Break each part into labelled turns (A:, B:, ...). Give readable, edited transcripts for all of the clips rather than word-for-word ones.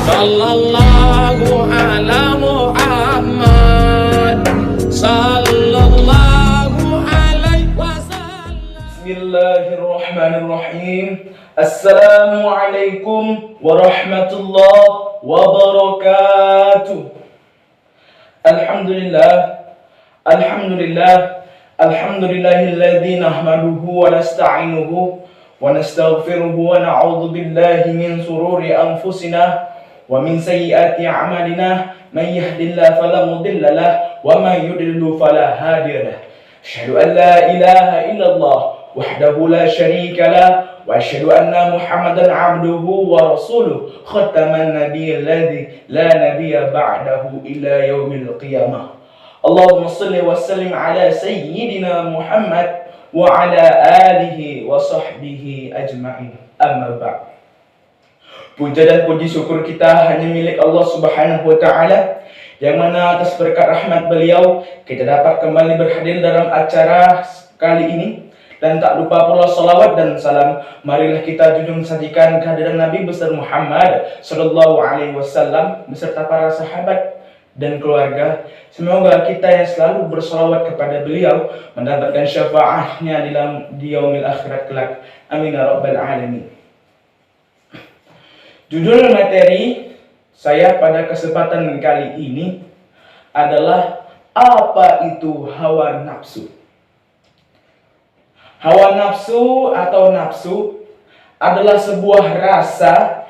A: Sallallahu ala Muhammad Sallallahu alaihi wasallam.
B: Bismillahirrahmanirrahim. Assalamualaikum warahmatullahi wabarakatuh. Alhamdulillahilladzi nahmaduhu wa nasta'inuhu wa nastaghfiruhu wa na'udzu billahi min sururi anfusina wa min sayyiati a'malina. Man yahdihillahu fala mudilla lahu wa man yudlil fala hadiya lahu. Asyhadu an la ilaha illallah wahdahu la syarika lah wa asyhadu anna Muhammadan 'abduhu wa rasuluh khataman nabiyil ladzi la nabiyya ba'dahu ila yaumil qiyamah. Allahumma shalli wa sallim ala sayyidina Muhammad wa ala alihi wa sahbihi ajma'in. Amma ba'd. Puja dan puji syukur kita hanya milik Allah Subhanahu wa taala, yang mana atas berkat rahmat beliau kita dapat kembali berhadir dalam acara kali ini. Dan tak lupa pula salawat dan salam marilah kita junjung sajikan kehadiran Nabi besar Muhammad sallallahu alaihi wasallam beserta para sahabat dan keluarga. Semoga kita yang selalu bersalawat kepada beliau mendapatkan syafaatnya di yaumil akhirat kelak. Amin ya rabbal alamin. Judul materi saya pada kesempatan kali ini adalah apa itu hawa nafsu. Hawa nafsu atau nafsu adalah sebuah rasa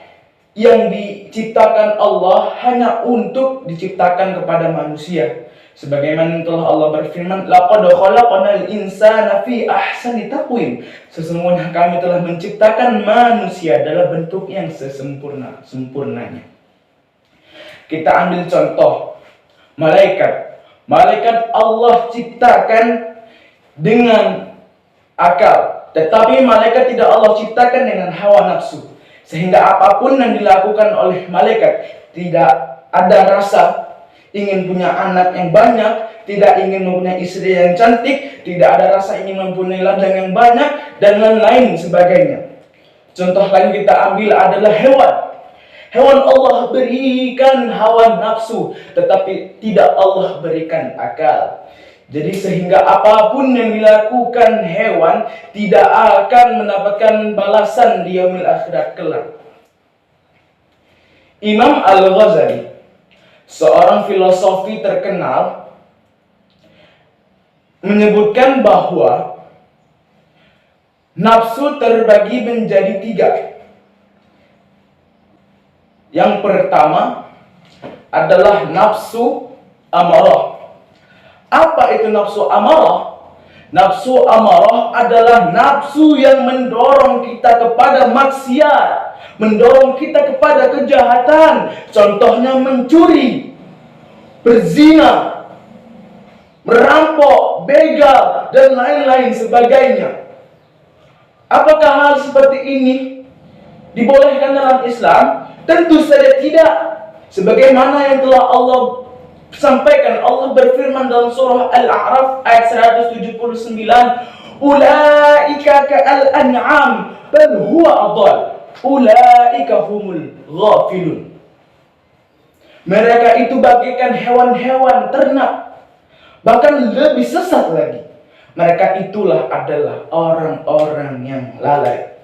B: yang diciptakan Allah hanya untuk diciptakan kepada manusia. Sebagaimana telah Allah berfirman, laqad khalaqnal insana fi ahsani taqwim. Sesungguhnya kami telah menciptakan manusia dalam bentuk yang sempurnanya. Kita ambil contoh malaikat. Malaikat Allah ciptakan dengan akal, tetapi malaikat tidak Allah ciptakan dengan hawa nafsu. Sehingga apapun yang dilakukan oleh malaikat, tidak ada rasa ingin punya anak yang banyak, tidak ingin mempunyai istri yang cantik, tidak ada rasa ingin mempunyai ladang yang banyak, dan lain-lain sebagainya. Contoh lain kita ambil adalah hewan. Hewan Allah berikan hawa nafsu, tetapi tidak Allah berikan akal. Jadi sehingga apapun yang dilakukan hewan tidak akan mendapatkan balasan di yaumil akhirat kelak. Imam Al-Ghazali, seorang filosofi terkenal, menyebutkan bahwa nafsu terbagi menjadi 3. Yang pertama adalah nafsu amarah. Apa itu nafsu amarah? Nafsu amarah adalah nafsu yang mendorong kita kepada maksiat, mendorong kita kepada kejahatan. Contohnya mencuri, berzina, merampok, begal, dan lain-lain sebagainya. Apakah hal seperti ini dibolehkan dalam Islam? Tentu saja tidak. Sebagaimana yang telah Allah sampaikan, Allah berfirman dalam surah Al-A'raf ayat 179, ulaika ka'al an'am bal huwa adall ulaika humul ghafilun. Mereka itu bagaikan hewan-hewan ternak, bahkan lebih sesat lagi. Mereka itulah adalah orang-orang yang lalai.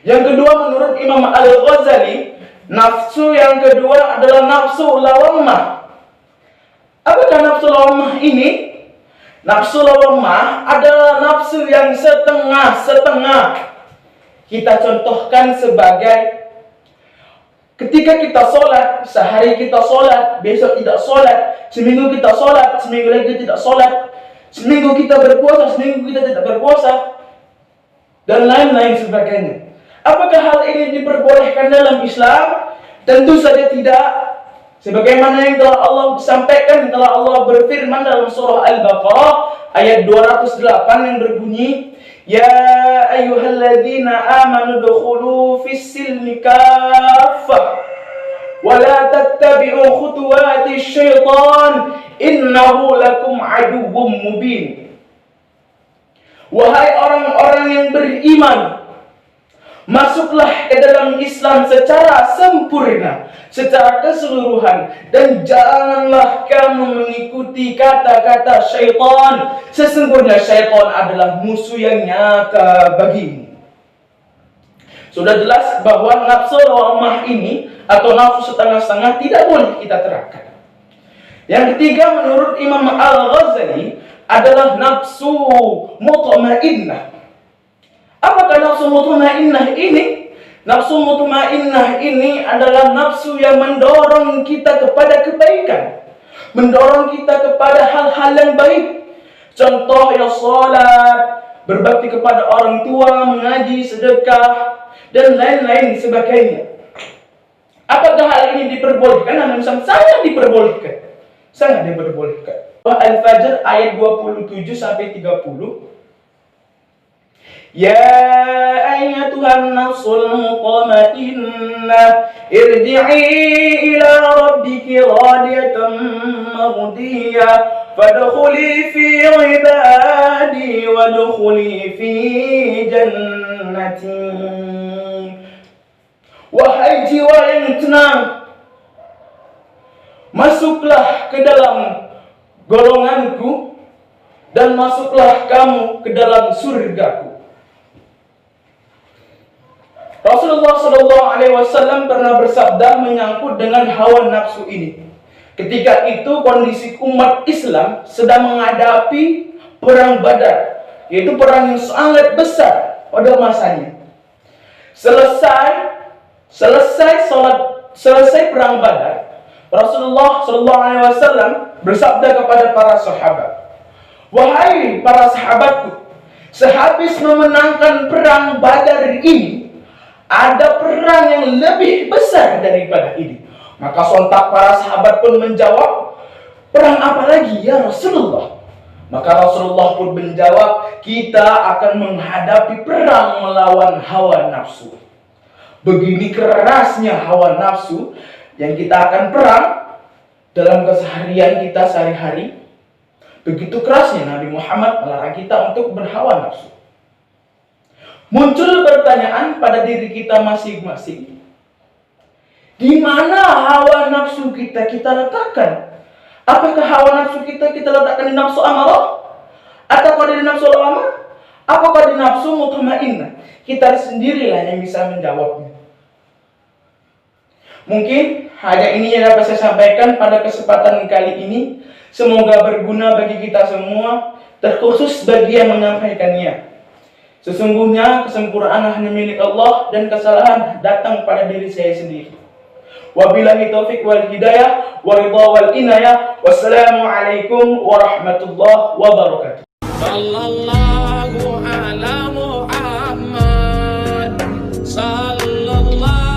B: Yang kedua, menurut Imam Al-Ghazali, nafsu yang kedua adalah nafsu lawamah. Apakah nafsu lawamah ini? Nafsu lawamah adalah nafsu yang setengah-setengah. Kita contohkan sebagai ketika kita sholat, sehari kita sholat, besok tidak sholat, seminggu kita sholat, seminggu lagi tidak sholat, seminggu kita berpuasa, seminggu kita tidak berpuasa, dan lain-lain sebagainya. Apakah hal ini diperbolehkan dalam Islam? Tentu saja tidak. Sebagaimana yang telah Allah sampaikan, telah Allah berfirman dalam surah Al-Baqarah ayat 208 yang berbunyi, ya ayyuhalladzina amanu dukhulu fis-silmi kaffah wa la tattabi'u khutuwatis syaitan innahu lakum aduwwum mubin. Wahai orang-orang yang beriman, Masuklah ke dalam Islam secara sempurna, secara keseluruhan, dan janganlah kamu mengikuti kata-kata syaitan. Sesungguhnya syaitan adalah musuh yang nyata bagimu. Sudah jelas bahwa nafsu lawamah ini atau nafsu setengah-setengah tidak boleh kita terapkan. Yang ketiga, menurut Imam Al-Ghazali adalah nafsu mutmainnah. Apakah nafsu mutmainnah ini? Nafsu mutmainnah ini adalah nafsu yang mendorong kita kepada kebaikan, mendorong kita kepada hal-hal yang baik. Contoh ya salat, berbakti kepada orang tua, mengaji, sedekah, dan lain-lain sebagainya. Apakah hal ini diperbolehkan? Nah, misalnya sangat diperbolehkan. Sangat diperbolehkan. Al-Fajr ayat 27 sampai 30. Ya ayyatuhan nafsul mutmainnah irji'i ila rabbiki radiyatan mardiyah fadkhuli fi ibadi wadkhuli fi jannati. Wahai jiwa yang tenang, masuklah ke dalam golonganku dan masuklah kamu ke dalam surgaku. Rasulullah SAW pernah bersabda menyangkut dengan hawa nafsu ini. Ketika itu kondisi umat Islam sedang menghadapi perang Badar, yaitu perang yang sangat besar pada masanya. Selesai perang Badar, Rasulullah SAW bersabda kepada para sahabat, wahai para sahabatku, sehabis memenangkan perang Badar ini, ada perang yang lebih besar daripada ini. Maka sontak para sahabat pun menjawab, perang apa lagi ya Rasulullah? Maka Rasulullah pun menjawab, kita akan menghadapi perang melawan hawa nafsu. Begini kerasnya hawa nafsu yang kita akan perang dalam keseharian kita sehari-hari. Begitu kerasnya Nabi Muhammad melarang kita untuk berhawa nafsu. Muncul pertanyaan pada diri kita masing-masing. Di mana hawa nafsu kita letakkan? Apakah hawa nafsu kita letakkan di nafsu amalah? Ataukah di nafsu lawamah? Apakah di nafsu mutmainnah? Kita sendirilah yang bisa menjawabnya. Mungkin hanya ini yang dapat saya sampaikan pada kesempatan kali ini. Semoga berguna bagi kita semua, terkhusus bagi yang menyampaikannya. Sesungguhnya kesempurnaan hanya milik Allah dan kesalahan datang pada diri saya sendiri. Wabillahi taufik wal hidayah wa ridha wal inayah. Wassalamualaikum warahmatullahi wabarakatuh.
A: Sallallahu ala Muhammad sallallahu